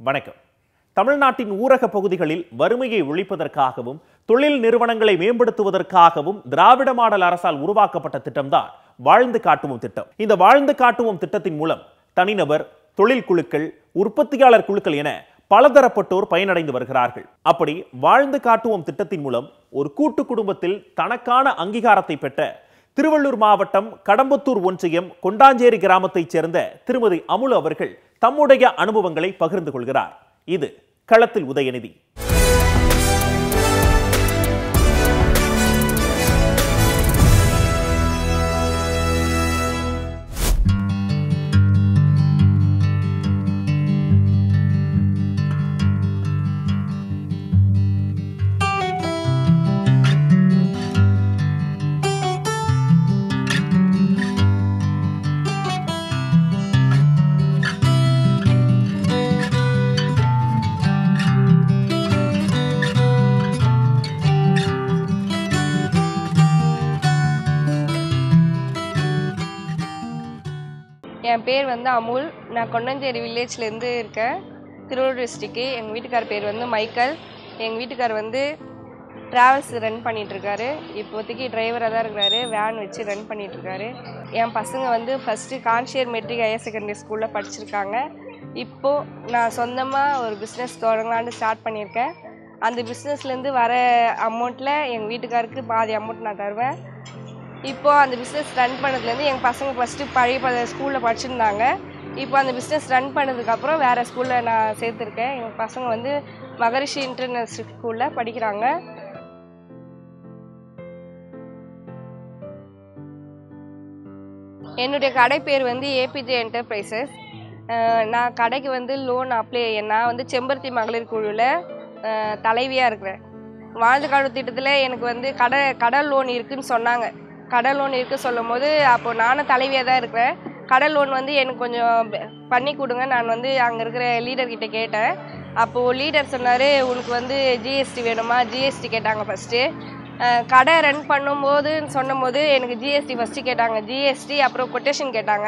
வணக்கம். தமிழ்நாட்டின் ஊரக பகுதிகளில் வறுமையை ஒழிப்பதற்காகவும் தொழில் நிறுவனங்களை மேம்படுத்துவதற்காகவும் திராவிட மாடல் அரசால் உருவாக்கப்பட்ட திட்டம்தான் வாழ்ந்து காட்டுவோம் திட்டம். இந்த வாழ்ந்து காட்டுவோம் திட்டத்தின் மூலம் தனிநபர், தொழில் குழுக்கள், உற்பத்தியாளர் குழுக்கள் என பலதரப்பட்டோர் பயனடைந்து வருகிறார்கள். அப்படி வாழ்ந்து காட்டுவோம் திட்டத்தின் மூலம் ஒரு கூட்டு குடும்பத்தில் தனக்கான அங்கீகாரத்தை பெற்ற திருவள்ளூர் மாவட்டம் கடம்பத்தூர் ஒன்றியம் கொண்டாஞ்சேரி கிராமத்தைச் சேர்ந்த திருமதி அமுலு அவர்கள் தம்முடைய அனுபவங்களை பகிர்ந்து கொள்கிறார். இது களத்தில் உதயநிதி. என் பேர் வந்து அமுல். நான் கொண்டாஞ்சேரி வில்லேஜ்லேருந்து இருக்கேன், திருவள்ளூர் டிஸ்ட்ரிக்கு. எங்கள் வீட்டுக்கார் பேர் வந்து மைக்கேல். எங்கள் வீட்டுக்கார் வந்து ட்ராவல்ஸ் ரன் பண்ணிகிட்ருக்காரு. இப்போதைக்கு டிரைவராக தான் இருக்கிறாரு, வேன் வச்சு ரன் பண்ணிகிட்ருக்காரு. என் பசங்க வந்து ஃபஸ்ட்டு கான்ஷியர் மெட்ரிக் ஹையர் செகண்டரி ஸ்கூலில் படிச்சிருக்காங்க. இப்போது நான் சொந்தமாக ஒரு பிஸ்னஸ் தொடங்கலான்னு ஸ்டார்ட் பண்ணியிருக்கேன். அந்த பிஸ்னஸ்லேருந்து வர அமௌண்ட்டில் எங்கள் வீட்டுக்காருக்கு பாதி அமௌண்ட் நான் தருவேன். இப்போது அந்த பிஸ்னஸ் ரன் பண்ணதுலேருந்து எங்கள் பசங்க ஃபஸ்ட்டு பழைய ஸ்கூலில் படிச்சுருந்தாங்க. இப்போ அந்த பிஸ்னஸ் ரன் பண்ணதுக்கப்புறம் வேறு ஸ்கூலில் நான் சேர்த்துருக்கேன். எங்கள் பசங்க வந்து மகரிஷி இன்டர்நேஷ்னல் ஸ்கூலில் படிக்கிறாங்க. என்னுடைய கடை பேர் வந்து ஏபிஜே என்டர்பிரைசஸ். நான் கடைக்கு வந்து லோன் நான் வந்து செம்பருத்தி மகளிர் குழுவில் தலைவியாக இருக்கிறேன். வாழ்ந்து காடு திட்டத்தில் எனக்கு வந்து கடை லோன் இருக்குதுன்னு சொன்னாங்க. கடை லோன் இருக்குது சொல்லும் போது அப்போது நானும் தலைவியாக தான் இருக்கிறேன். கடை லோன் வந்து எனக்கு கொஞ்சம் பண்ணி கொடுங்க, நான் வந்து அங்கே இருக்கிற லீடர்கிட்ட கேட்டேன். அப்போது லீடர் சொன்னார், உனக்கு வந்து ஜிஎஸ்டி வேணுமா? ஜிஎஸ்டி கேட்டாங்க ஃபஸ்ட்டு. கடை ரன் பண்ணும்போது சொன்னபோது எனக்கு ஜிஎஸ்டி ஃபஸ்ட்டு கேட்டாங்க. ஜிஎஸ்டி அப்புறம் கொட்டேஷன் கேட்டாங்க.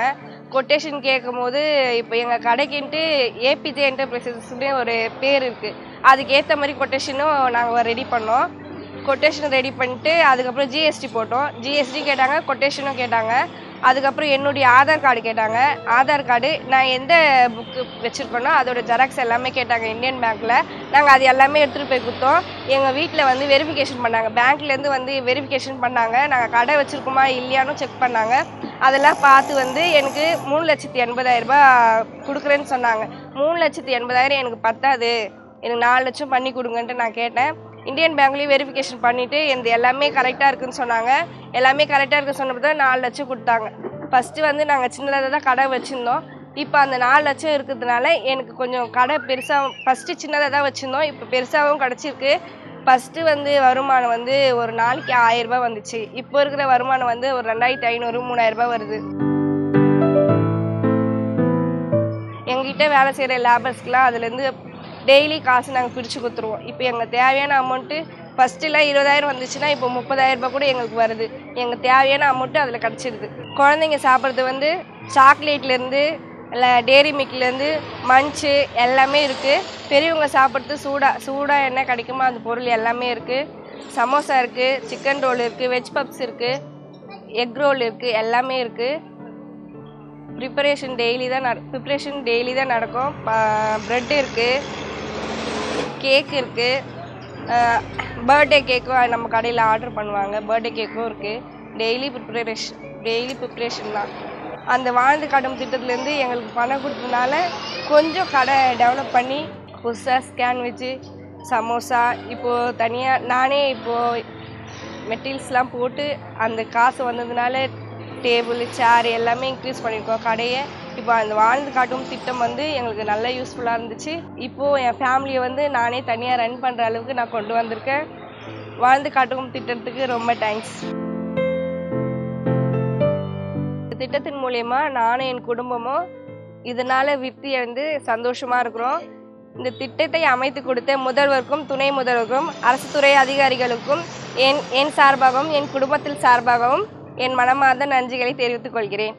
கொட்டேஷன் கேட்கும்போது இப்போ எங்கள் கடைக்குன்ட்டு ஏபிஜே என்டர்பிரைசஸ்னு ஒரு பேர் இருக்குது. அதுக்கேற்ற மாதிரி கொட்டேஷனும் நாங்கள் ரெடி பண்ணோம். கொட்டேஷன் ரெடி பண்ணிட்டு அதுக்கப்புறம் ஜிஎஸ்டி போட்டோம். ஜிஎஸ்டி கேட்டாங்க, கொட்டேஷனும் கேட்டாங்க. அதுக்கப்புறம் என்னுடைய ஆதார் கார்டு கேட்டாங்க. ஆதார் கார்டு நான் எந்த புக்கு வச்சுருக்கோனோ அதோட ஜெராக்ஸ் எல்லாமே கேட்டாங்க இந்தியன் பேங்க்கில். நாங்கள் அது எல்லாமே எடுத்துகிட்டு போய் கொடுத்தோம். எங்கள் வீட்டில் வந்து வெரிஃபிகேஷன் பண்ணாங்க, பேங்க்லேருந்து வந்து வெரிஃபிகேஷன் பண்ணாங்க. நாங்கள் கடை வச்சுருக்கோமா இல்லையானு செக் பண்ணாங்க. அதெல்லாம் பார்த்து வந்து எனக்கு 3,80,000 கொடுக்குறேன்னு சொன்னாங்க. 3,80,000 எனக்கு பத்தாது, எனக்கு 4 லட்சம் பண்ணி கொடுங்கன்ட்டு நான் கேட்டேன். இந்தியன் பேங்க்லேயும் வெரிஃபிகேஷன் பண்ணிவிட்டு எனக்கு எல்லாமே கரெக்டாக இருக்குதுன்னு சொன்னாங்க. எல்லாமே கரெக்டாக இருக்குன்னு சொன்னப்போ தான் 4 லட்சம் கொடுத்தாங்க. ஃபஸ்ட்டு வந்து நாங்கள் சின்னதாக தான் கடை வச்சுருந்தோம். இப்போ அந்த 4 லட்சம் இருக்கிறதுனால எனக்கு கொஞ்சம் கடை பெருசாக, ஃபஸ்ட்டு சின்னதாக தான் வச்சுருந்தோம், இப்போ பெருசாகவும் கிடச்சிருக்கு. ஃபஸ்ட்டு வந்து வருமானம் வந்து ஒரு நாளைக்கு 1000 ரூபாய் வந்துச்சு. இப்போ இருக்கிற வருமானம் வந்து ஒரு 2,500 3,000 ரூபாய் வருது. எங்ககிட்ட வேலை செய்கிற லேபர்ஸ்க்கெலாம் அதுலேருந்து டெய்லி காசு நாங்கள் பிரித்து கொடுத்துருவோம். இப்போ எங்களுக்கு தேவையான அமௌண்ட்டு ஃபஸ்ட்டில் 20,000 வந்துச்சுன்னா இப்போ 30,000 ரூபாய் கூட எங்களுக்கு வருது. எங்களுக்கு தேவையான அமௌண்ட்டு அதில் கிடச்சிடுது. குழந்தைங்க சாப்பிட்றது வந்து சாக்லேட்லேருந்து இல்லை டேரி மில்க்லேருந்து மஞ்சு எல்லாமே இருக்குது. பெரியவங்க சாப்பிட்றது சூடாக என்ன கிடைக்குமோ அந்த பொருள் எல்லாமே இருக்குது. சமோசா இருக்குது, சிக்கன் ரோல் இருக்குது, வெஜ் பப்ஸ் இருக்குது, எக் ரோல் இருக்குது, எல்லாமே இருக்குது. ப்ரிப்பரேஷன் டெய்லி தான் நடக்கும். ப்ரெட் இருக்குது, கேக் இருக்குது, பர்த்டே கேக்கும் நம்ம கடையில் ஆர்டர் பண்ணுவாங்க. பர்த்டே கேக்கும் இருக்குது. டெய்லி ப்ரிப்ரேஷன் தான். அந்த வாழ்ந்து காட்டும் திட்டத்துலேருந்து எங்களுக்கு பணம் கொடுத்ததுனால கொஞ்சம் கடை டெவலப் பண்ணி புதுசாக ஸ்கேன் வச்சு சமோசா இப்போது தனியாக நானே இப்போது மெட்டீரியல்ஸ்லாம் போட்டு அந்த காசு வந்ததுனால டேபிள் சேர் எல்லாமே இன்க்ரீஸ் பண்ணியிருக்கோம் கடையை. இப்போ அந்த வாழ்ந்து காட்டும் திட்டம் வந்து எங்களுக்கு நல்ல யூஸ்ஃபுல்லாக இருந்துச்சு. இப்போது என் ஃபேமிலியை வந்து நானே தனியாக ரன் பண்ணுற அளவுக்கு நான் கொண்டு வந்திருக்கேன். வாழ்ந்து காட்டும் திட்டத்துக்கு ரொம்ப தேங்க்ஸ். இந்த திட்டத்தின் மூலயமா நானும் என் குடும்பமும் இதனால் விருத்தி அடைந்து சந்தோஷமாக இருக்கிறோம். இந்த திட்டத்தை அமைத்து கொடுத்த முதல்வருக்கும் துணை முதல்வருக்கும் அரசு துறை அதிகாரிகளுக்கும் என் சார்பாகவும் என் குடும்பத்தில் சார்பாகவும் என் மனமார்ந்த நன்றிகளை தெரிவித்துக் கொள்கிறேன்.